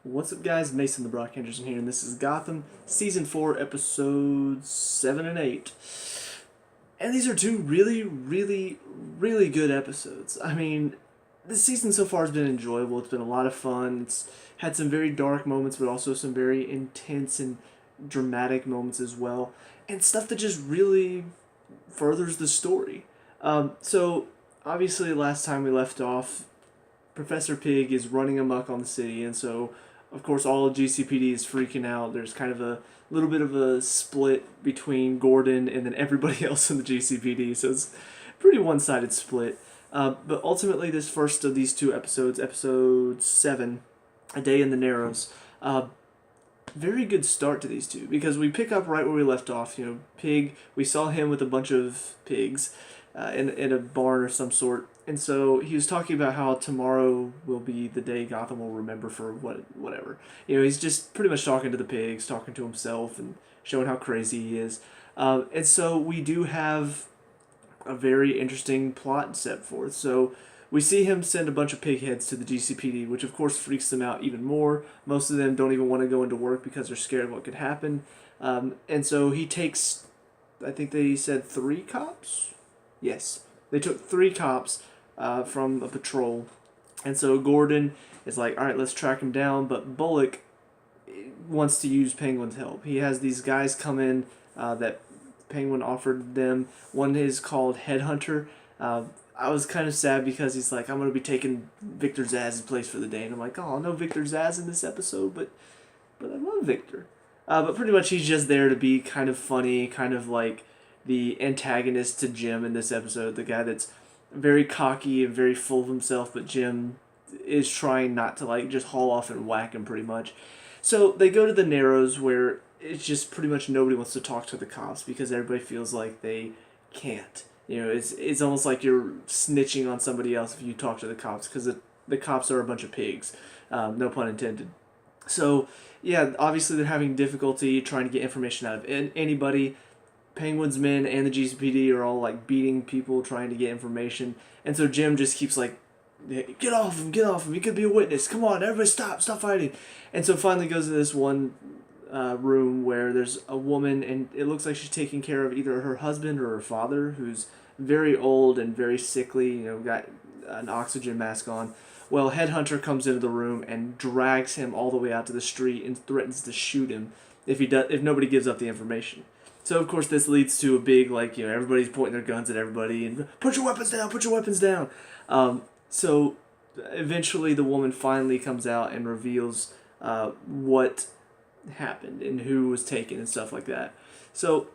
What's up, guys? Mason the Brock Henderson here, and this is Gotham Season 4, Episodes 7 and 8. And these are two really good episodes. I mean, this season so far has been enjoyable. It's been a lot of fun. It's had some very dark moments, but also some very intense and dramatic moments as well. And stuff that just really furthers the story. So, obviously, last time we left off, Professor Pig is running amok on the city, and so of course all of GCPD is freaking out. There's kind of a little bit of a split between Gordon and then everybody else in the GCPD, so it's a pretty one-sided split. But ultimately, this first of these two episodes, episode 7, A Day in the Narrows, very good start to these two, because we pick up right where we left off. Pig, we saw him with a bunch of pigs in a barn or some sort. And so he was talking about how tomorrow will be the day Gotham will remember for whatever. He's just pretty much talking to the pigs, talking to himself, and showing how crazy he is. And so we do have a very interesting plot set forth. So we see him send a bunch of pig heads to the GCPD, which of course freaks them out even more. Most of them don't even want to go into work because they're scared of what could happen. And so he takes, I think they said 3 cops? Yes. They took 3 cops from a patrol. And so Gordon is like, alright, let's track him down. But Bullock wants to use Penguin's help. He has these guys come in that Penguin offered them. One is called Headhunter. I was kind of sad because he's like, I'm going to be taking Victor Zsasz's place for the day. And I'm like, oh, no Victor Zsasz in this episode, but I love Victor. But pretty much he's just there to be kind of funny, kind of like the antagonist to Jim in this episode, the guy that's very cocky and very full of himself, but Jim is trying not to just haul off and whack him pretty much. So they go to the Narrows, where it's just pretty much nobody wants to talk to the cops because everybody feels like they can't. It's almost like you're snitching on somebody else if you talk to the cops, because the cops are a bunch of pigs, no pun intended. So yeah, obviously they're having difficulty trying to get information out of anybody. Penguin's men and the GCPD are all beating people trying to get information, and so Jim just keeps get off him, he could be a witness, come on, everybody stop fighting. And so finally goes to this one room where there's a woman, and it looks like she's taking care of either her husband or her father, who's very old and very sickly, got an oxygen mask on. Well, Headhunter comes into the room and drags him all the way out to the street and threatens to shoot him if nobody gives up the information. So, of course, this leads to a big, everybody's pointing their guns at everybody and, put your weapons down. So, eventually the woman finally comes out and reveals what happened and who was taken and stuff like that. So,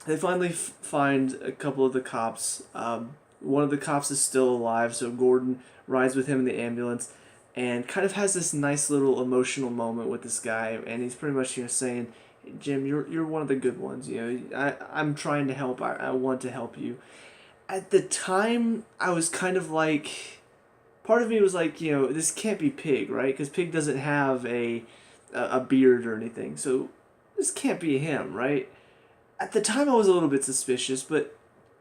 they finally find a couple of the cops. One of the cops is still alive, so Gordon rides with him in the ambulance and kind of has this nice little emotional moment with this guy, and he's pretty much saying, Jim, you're one of the good ones. I'm trying to help. I want to help you. At the time, I was kind of part of me was this can't be Pig, right? Because Pig doesn't have a beard or anything, so this can't be him, right? At the time, I was a little bit suspicious, but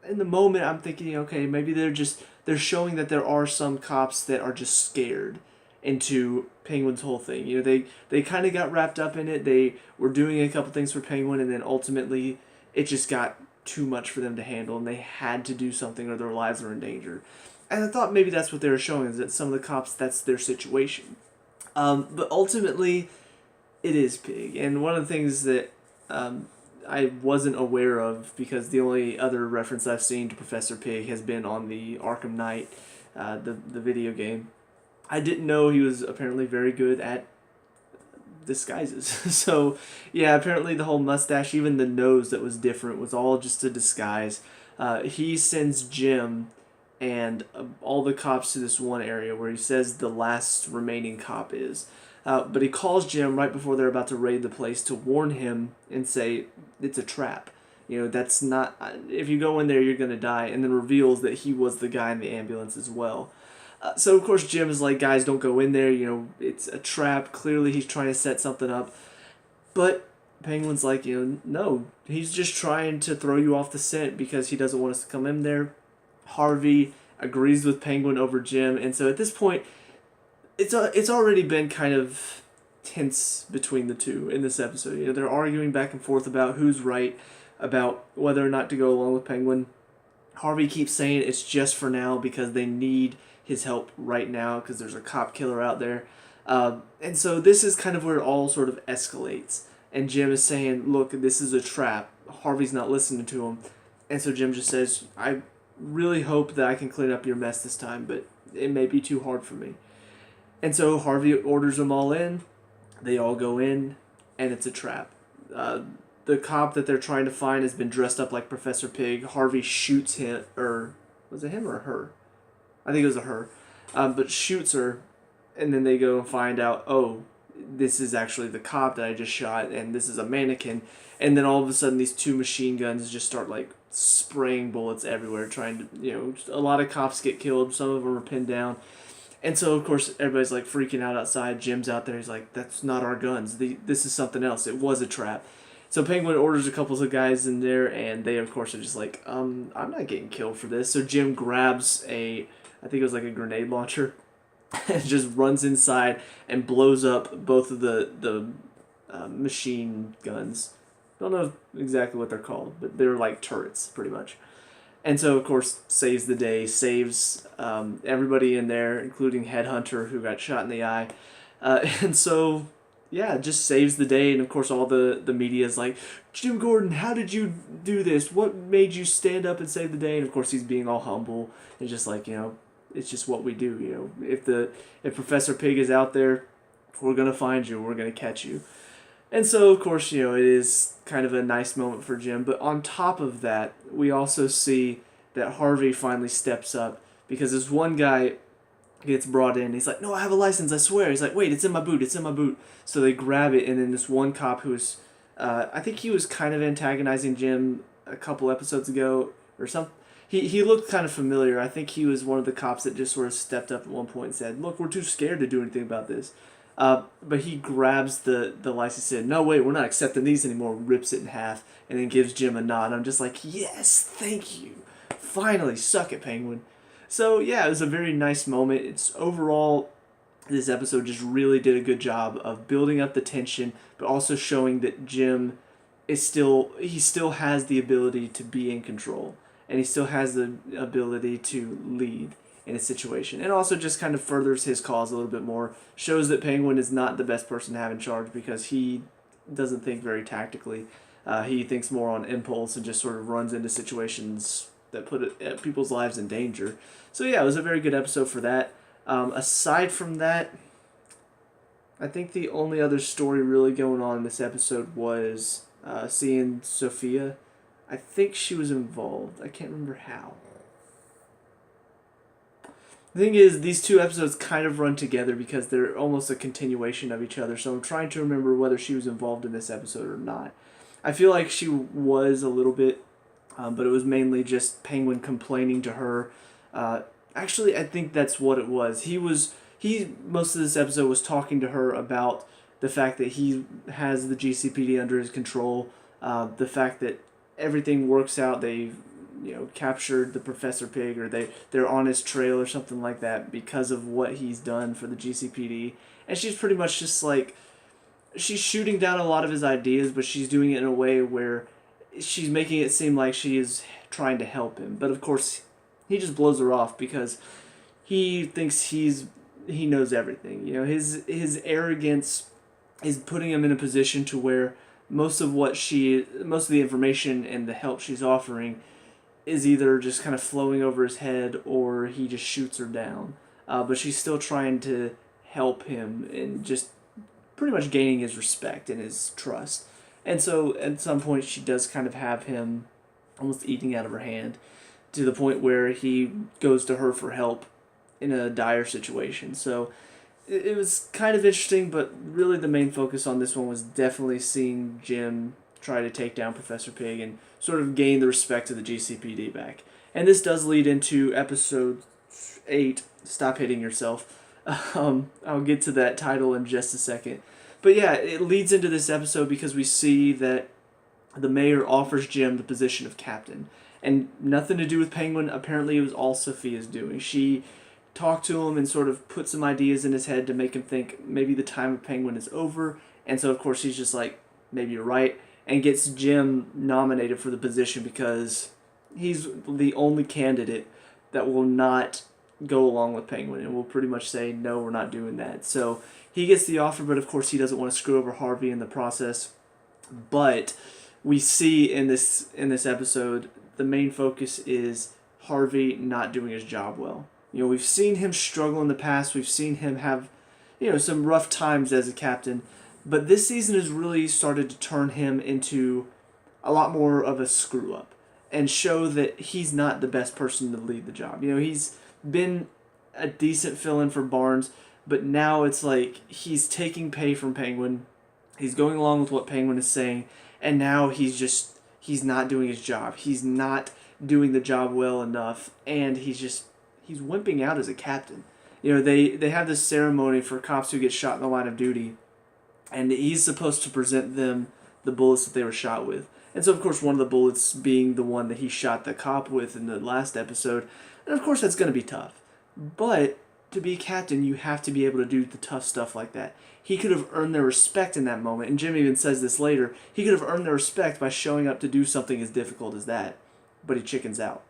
in the moment, I'm thinking, okay, maybe they're showing that there are some cops that are just scared into Penguin's whole thing. They kind of got wrapped up in it. They were doing a couple things for Penguin, and then ultimately it just got too much for them to handle, and they had to do something or their lives were in danger. And I thought maybe that's what they were showing, is that some of the cops, that's their situation. But ultimately, it is Pig. And one of the things that I wasn't aware of, because the only other reference I've seen to Professor Pig has been on the Arkham Knight, the video game. I didn't know he was apparently very good at disguises. So, yeah, apparently the whole mustache, even the nose that was different, was all just a disguise. He sends Jim and all the cops to this one area where he says the last remaining cop is. But he calls Jim right before they're about to raid the place to warn him and say, it's a trap. That's not, if you go in there, you're going to die, and then reveals that he was the guy in the ambulance as well. So, of course, Jim is like, guys, don't go in there, it's a trap. Clearly, he's trying to set something up. But Penguin's like, no, he's just trying to throw you off the scent because he doesn't want us to come in there. Harvey agrees with Penguin over Jim, and so at this point, it's already been kind of tense between the two in this episode. You know, they're arguing back and forth about who's right, about whether or not to go along with Penguin. Harvey keeps saying it's just for now because they need his help right now because there's a cop killer out there. And so this is kind of where it all sort of escalates. And Jim is saying, look, this is a trap. Harvey's not listening to him. And so Jim just says, I really hope that I can clean up your mess this time, but it may be too hard for me. And so Harvey orders them all in. They all go in, and it's a trap. The cop that they're trying to find has been dressed up like Professor Pig. Harvey shoots him, or was it him or her? I think it was a her. But shoots her, and then they go and find out, oh, this is actually the cop that I just shot, and this is a mannequin. And then all of a sudden, these two machine guns just start like spraying bullets everywhere, trying to, you know, a lot of cops get killed. Some of them are pinned down. And so, of course, everybody's like freaking out outside. Jim's out there. He's like, that's not our guns. This is something else. It was a trap. So Penguin orders a couple of guys in there, and they, of course, are just like, I'm not getting killed for this. So Jim grabs I think it was like a grenade launcher, and just runs inside and blows up both of the machine guns. Don't know exactly what they're called, but they're like turrets, pretty much. And so, of course, saves the day, saves everybody in there, including Headhunter, who got shot in the eye. And so, yeah, just saves the day. And, of course, all the media is like, Jim Gordon, how did you do this? What made you stand up and save the day? And, of course, he's being all humble and just like, you know, it's just what we do. You know, if Professor Pig is out there, we're going to find you. We're going to catch you. And so, of course, you know, it is kind of a nice moment for Jim. But on top of that, we also see that Harvey finally steps up because this one guy gets brought in. He's like, no, I have a license, I swear. He's like, wait, it's in my boot, it's in my boot. So they grab it, and then this one cop who's, I think he was kind of antagonizing Jim a couple episodes ago or something. He looked kind of familiar. I think he was one of the cops that just sort of stepped up at one point and said, look, we're too scared to do anything about this. But he grabs the license and no, wait, we're not accepting these anymore, rips it in half, and then gives Jim a nod. I'm just like, yes, thank you. Finally, suck it, Penguin. So, yeah, it was a very nice moment. It's overall, this episode just really did a good job of building up the tension, but also showing that Jim he still has the ability to be in control, and he still has the ability to lead in a situation, and also just kind of furthers his cause a little bit more, shows that Penguin is not the best person to have in charge because he doesn't think very tactically. He thinks more on impulse and just sort of runs into situations that put people's lives in danger. So yeah, it was a very good episode for that. Aside from that, I think the only other story really going on in this episode was seeing Sophia. I think she was involved. I can't remember how. The thing is, these two episodes kind of run together because they're almost a continuation of each other, so I'm trying to remember whether she was involved in this episode or not. I feel like she was a little bit, but it was mainly just Penguin complaining to her. Actually, I think that's what it was. Most of this episode was talking to her about the fact that he has the GCPD under his control, the fact that everything works out, they've captured the Professor Pig, or they're on his trail or something like that because of what he's done for the GCPD. And she's pretty much just like, she's shooting down a lot of his ideas, but she's doing it in a way where she's making it seem like she is trying to help him. But of course, he just blows her off because he thinks he knows everything. His arrogance is putting him in a position to where most of the information and the help she's offering is either just kind of flowing over his head or he just shoots her down. But she's still trying to help him and just pretty much gaining his respect and his trust. And so at some point she does kind of have him almost eating out of her hand, to the point where he goes to her for help in a dire situation. So it was kind of interesting, but really the main focus on this one was definitely seeing Jim try to take down Professor Pig and sort of gain the respect of the GCPD back. And this does lead into episode 8, Stop Hitting Yourself. I'll get to that title in just a second. But yeah, it leads into this episode because we see that the mayor offers Jim the position of captain. And nothing to do with Penguin. Apparently it was all Sophia's doing. She talk to him and sort of put some ideas in his head to make him think maybe the time of Penguin is over. And so, of course, he's just like, maybe you're right, and gets Jim nominated for the position because he's the only candidate that will not go along with Penguin and will pretty much say, no, we're not doing that. So he gets the offer, but of course he doesn't want to screw over Harvey in the process. But we see in this episode, the main focus is Harvey not doing his job well. You know, we've seen him struggle in the past. We've seen him have, some rough times as a captain. But this season has really started to turn him into a lot more of a screw-up and show that he's not the best person to lead the job. He's been a decent fill-in for Barnes, but now it's like he's taking pay from Penguin. He's going along with what Penguin is saying, and now he's not doing his job. He's not doing the job well enough, and he's wimping out as a captain. They have this ceremony for cops who get shot in the line of duty, and he's supposed to present them the bullets that they were shot with. And so, of course, one of the bullets being the one that he shot the cop with in the last episode. And, of course, that's going to be tough. But to be captain, you have to be able to do the tough stuff like that. He could have earned their respect in that moment. And Jim even says this later. He could have earned their respect by showing up to do something as difficult as that. But he chickens out.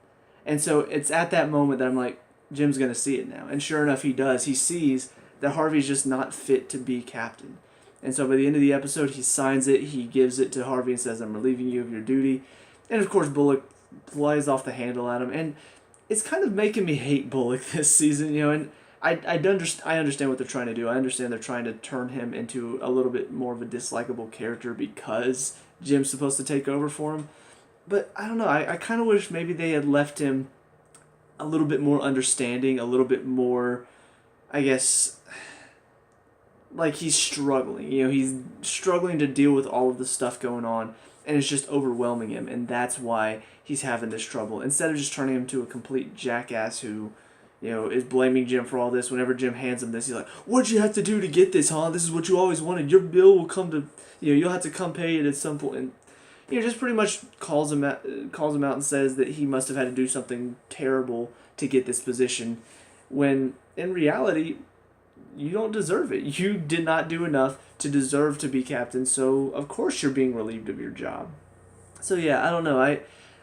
And so it's at that moment that I'm like, Jim's going to see it now. And sure enough, he does. He sees that Harvey's just not fit to be captain. And so by the end of the episode, he signs it, he gives it to Harvey and says, I'm relieving you of your duty. And of course, Bullock flies off the handle at him. And it's kind of making me hate Bullock this season, and I understand what they're trying to do. I understand they're trying to turn him into a little bit more of a dislikable character because Jim's supposed to take over for him. But I don't know, I kind of wish maybe they had left him a little bit more understanding, a little bit more, I guess, like he's struggling. He's struggling to deal with all of the stuff going on, and it's just overwhelming him, and that's why he's having this trouble. Instead of just turning him to a complete jackass who, is blaming Jim for all this. Whenever Jim hands him this, he's like, what'd you have to do to get this, huh? This is what you always wanted. Your bill will come to, you'll have to come pay it at some point. And, just pretty much calls him out and says that he must have had to do something terrible to get this position, when in reality, you don't deserve it. You did not do enough to deserve to be captain, so of course you're being relieved of your job. So yeah, I don't know.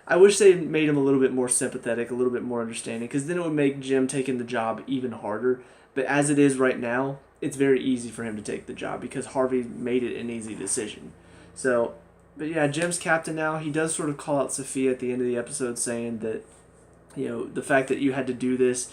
I wish they made him a little bit more sympathetic, a little bit more understanding, because then it would make Jim taking the job even harder. But as it is right now, it's very easy for him to take the job because Harvey made it an easy decision. So, but yeah, Jim's captain now. He does sort of call out Sophia at the end of the episode saying that, the fact that you had to do this,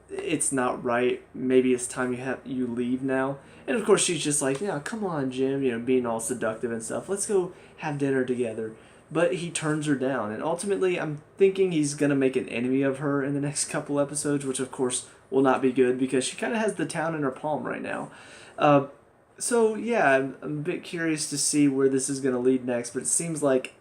it's not right. Maybe it's time you leave now. And of course she's just like, yeah, come on, Jim, being all seductive and stuff. Let's go have dinner together. But he turns her down, and ultimately I'm thinking he's going to make an enemy of her in the next couple episodes, which of course will not be good because she kind of has the town in her palm right now. So yeah, I'm a bit curious to see where this is going to lead next, but it seems like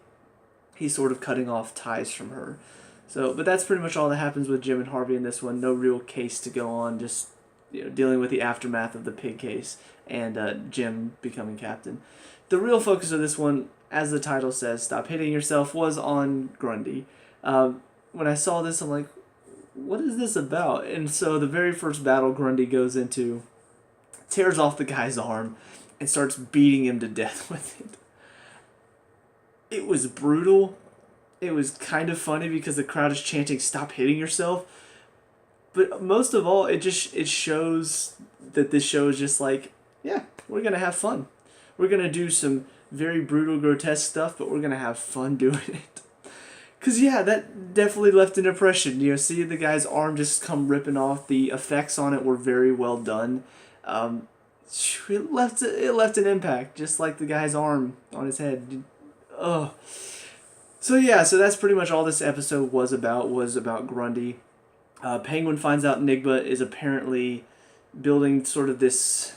he's sort of cutting off ties from her. So, but that's pretty much all that happens with Jim and Harvey in this one. No real case to go on, just dealing with the aftermath of the pig case and Jim becoming captain. The real focus of this one, as the title says, Stop Hitting Yourself, was on Grundy. When I saw this, I'm like, what is this about? And so the very first battle Grundy goes into, tears off the guy's arm and starts beating him to death with it. It was brutal. It was kind of funny because the crowd is chanting, stop hitting yourself. But most of all, it shows that this show is just like, yeah, we're going to have fun. We're going to do some very brutal, grotesque stuff, but we're going to have fun doing it. Because, yeah, that definitely left an impression. See the guy's arm just come ripping off. The effects on it were very well done. It left an impact, just like the guy's arm on his head. Ugh. So yeah, so that's pretty much all this episode was about Grundy. Penguin finds out Nigma is apparently building sort of this,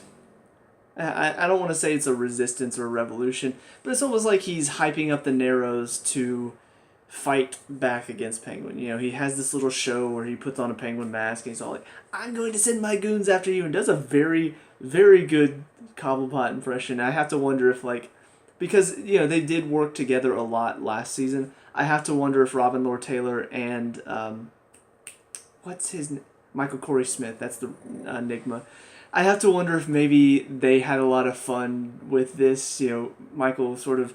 I don't want to say it's a resistance or a revolution, but it's almost like he's hyping up the Narrows to fight back against Penguin. He has this little show where he puts on a penguin mask and he's all like, I'm going to send my goons after you, and does a very, very good Cobblepot impression. I have to wonder if, because, they did work together a lot last season, I have to wonder if Robin Lord Taylor and, Michael Corey Smith. That's the Enigma. I have to wonder if maybe they had a lot of fun with this. Michael sort of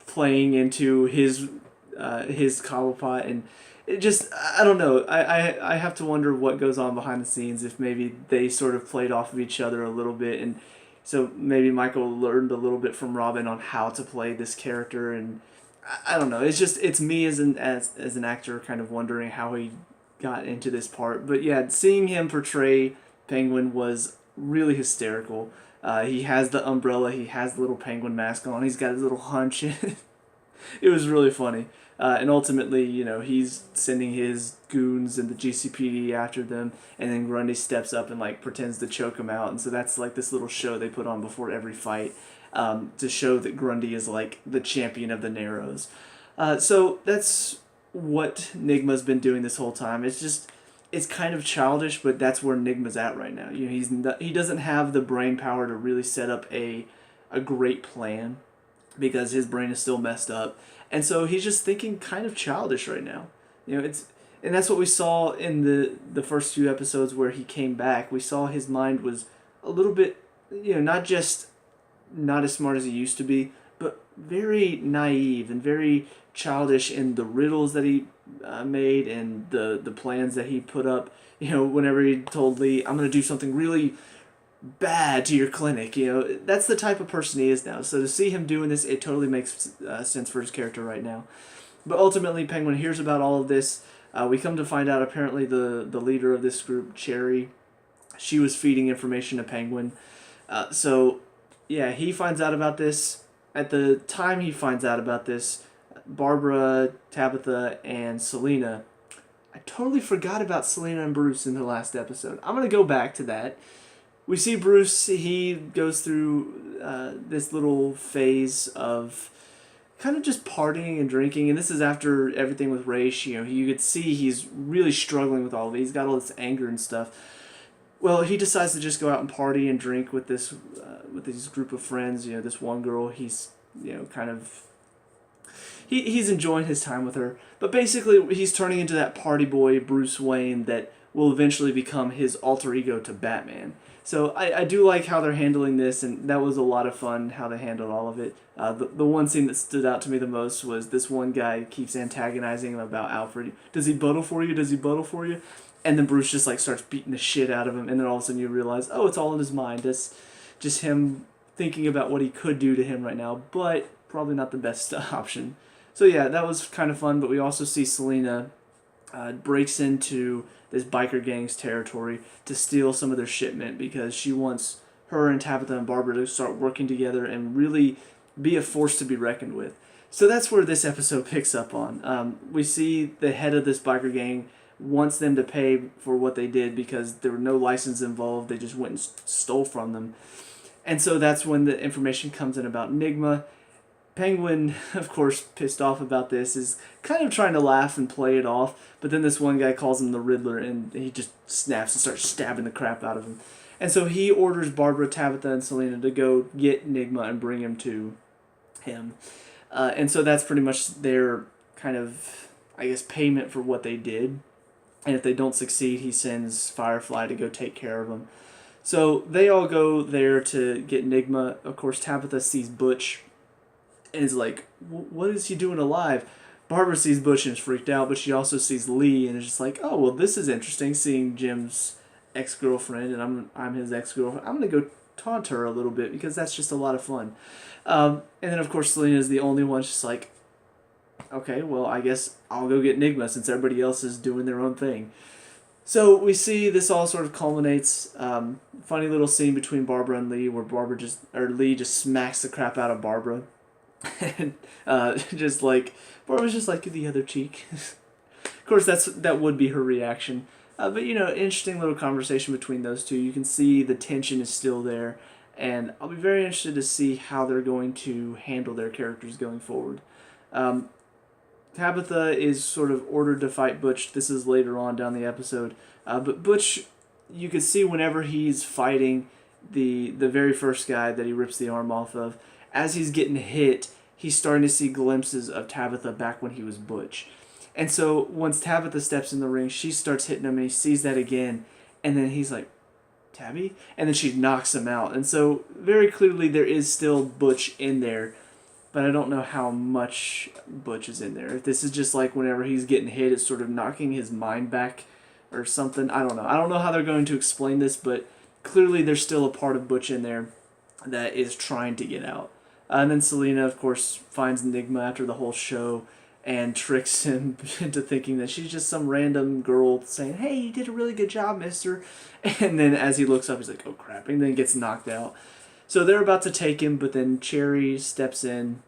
playing into his Cobblepot, and it just, I don't know. I have to wonder what goes on behind the scenes, if maybe they sort of played off of each other a little bit, and so maybe Michael learned a little bit from Robin on how to play this character, and I don't know. It's me as an actor kind of wondering how he got into this part. But yeah, seeing him portray Penguin was really hysterical. He has the umbrella, he has the little penguin mask on, he's got his little hunch. It was really funny. And ultimately, he's sending his goons and the GCPD after them, and then Grundy steps up and pretends to choke him out. And so that's this little show they put on before every fight, to show that Grundy is the champion of the Narrows. So that's what Nigma's been doing this whole time. It's kind of childish, but that's where Nigma's at right now. He doesn't have the brain power to really set up a great plan, because his brain is still messed up. And so he's just thinking kind of childish right now. And that's what we saw in the first few episodes where he came back. We saw his mind was a little bit, not just not as smart as he used to be, but very naive and very childish in the riddles that he made, and the plans that he put up. Whenever he told Lee, I'm going to do something really bad to your clinic, that's the type of person he is now. So to see him doing this, it totally makes sense for his character right now. But ultimately, Penguin hears about all of this. We come to find out apparently the leader of this group, Cherry, she was feeding information to Penguin. So yeah, he finds out about this. At the time he finds out about this, Barbara, Tabitha, and Selena. I totally forgot about Selena and Bruce in the last episode. I'm going to go back to that. We see Bruce, he goes through this little phase of kind of just partying and drinking, and this is after everything with Raish. You could see he's really struggling with all of it. He's got all this anger and stuff. Well, he decides to just go out and party and drink with this group of friends. This one girl, he's kind of he's enjoying his time with her, but basically he's turning into that party boy Bruce Wayne that will eventually become his alter ego to Batman. So I do like how they're handling this, and that was a lot of fun how they handled all of it. The one scene that stood out to me the most was this one guy keeps antagonizing him about Alfred. Does he buddle for you? Does he buddle for you? And then Bruce just starts beating the shit out of him, and then all of a sudden you realize, oh, it's all in his mind. It's just him thinking about what he could do to him right now, but probably not the best option. So yeah, that was kind of fun, but we also see Selena breaks into this biker gang's territory to steal some of their shipment, because she wants her and Tabitha and Barbara to start working together and really be a force to be reckoned with. So that's where this episode picks up on. We see the head of this biker gang wants them to pay for what they did because there were no license involved. They just went and stole from them. And so that's when the information comes in about Enigma. Penguin, of course, pissed off about this, is kind of trying to laugh and play it off, but then this one guy calls him the Riddler, and he just snaps and starts stabbing the crap out of him. And so he orders Barbara, Tabitha, and Selena to go get Enigma and bring him to him. And so that's pretty much their kind of, payment for what they did. And if they don't succeed, he sends Firefly to go take care of them. So they all go there to get Enigma. Of course, Tabitha sees Butch and is like, what is he doing alive? Barbara sees Butch and is freaked out, but she also sees Lee and is just like, oh, well, this is interesting, seeing Jim's ex-girlfriend, and I'm his ex-girlfriend. I'm going to go taunt her a little bit because that's just a lot of fun. And then, of course, Selena is the only one just like, okay, well, I guess I'll go get Enigma since everybody else is doing their own thing. So we see this all sort of culminates. Funny little scene between Barbara and Lee where Lee just smacks the crap out of Barbara. And Barbara's just like, the other cheek. Of course, that would be her reaction. But, interesting little conversation between those two. You can see the tension is still there. And I'll be very interested to see how they're going to handle their characters going forward. Tabitha is sort of ordered to fight Butch. This is later on down the episode. But Butch, you can see whenever he's fighting the very first guy that he rips the arm off of, as he's getting hit, he's starting to see glimpses of Tabitha back when he was Butch. And so once Tabitha steps in the ring, she starts hitting him, and he sees that again. and then he's like, Tabby? And then she knocks him out. And so very clearly there is still Butch in there, but I don't know how much Butch is in there. If this is just like whenever he's getting hit, it's sort of knocking his mind back or something. I don't know. I don't know how they're going to explain this, but clearly there's still a part of Butch in there that is trying to get out. And then Selena, of course, finds Enigma after the whole show and tricks him into thinking that she's just some random girl saying, hey, you did a really good job, mister. And then as he looks up, he's like, oh, crap, and then gets knocked out. So they're about to take him, but then Cherry steps in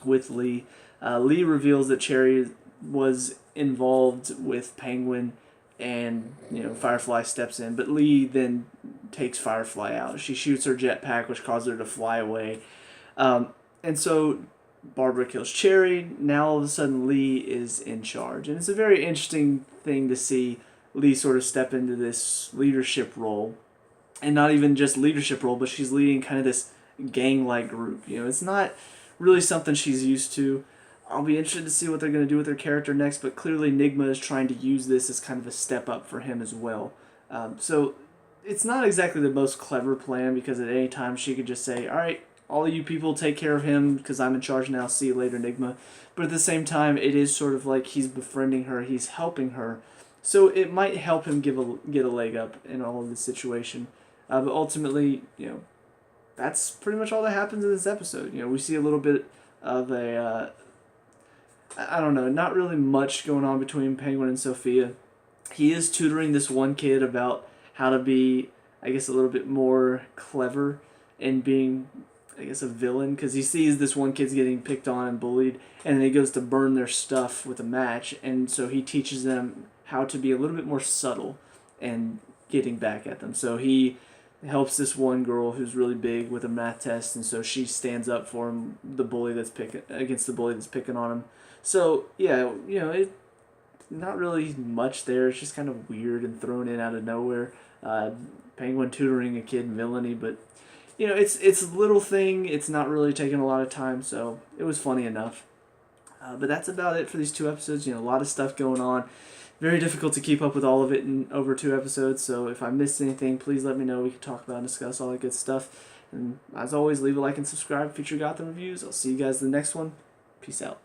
with Lee. Lee reveals that Cherry was involved with Penguin, and Firefly steps in, but Lee then takes Firefly out. She shoots her jetpack, which causes her to fly away. And so Barbara kills Cherry. Now all of a sudden Lee is in charge. And it's a very interesting thing to see Lee sort of step into this leadership role. And not even just leadership role, but she's leading kind of this gang-like group. It's not really something she's used to. I'll be interested to see what they're going to do with her character next, but clearly Enigma is trying to use this as kind of a step up for him as well. So it's not exactly the most clever plan, because at any time she could just say, all right, all of you people take care of him because I'm in charge now, see you later, Enigma. But at the same time, it is sort of like he's befriending her, he's helping her. So it might help him get a leg up in all of this situation. But ultimately, that's pretty much all that happens in this episode. We see a little bit of a, I don't know, not really much going on between Penguin and Sophia. He is tutoring this one kid about how to be, I guess, a little bit more clever in being, I guess, a villain, because he sees this one kid's getting picked on and bullied, and then he goes to burn their stuff with a match, and so he teaches them how to be a little bit more subtle and getting back at them. So he helps this one girl who's really big with a math test, and so she stands up for him, the bully that's picking on him. So yeah, not really much there. It's just kind of weird and thrown in out of nowhere. Penguin tutoring a kid in villainy, but it's a little thing. It's not really taking a lot of time, so it was funny enough. But that's about it for these 2 episodes. A lot of stuff going on. Very difficult to keep up with all of it in over 2 episodes, so if I missed anything, please let me know. We can talk about and discuss all that good stuff. And as always, leave a like and subscribe, future Gotham reviews. I'll see you guys in the next one. Peace out.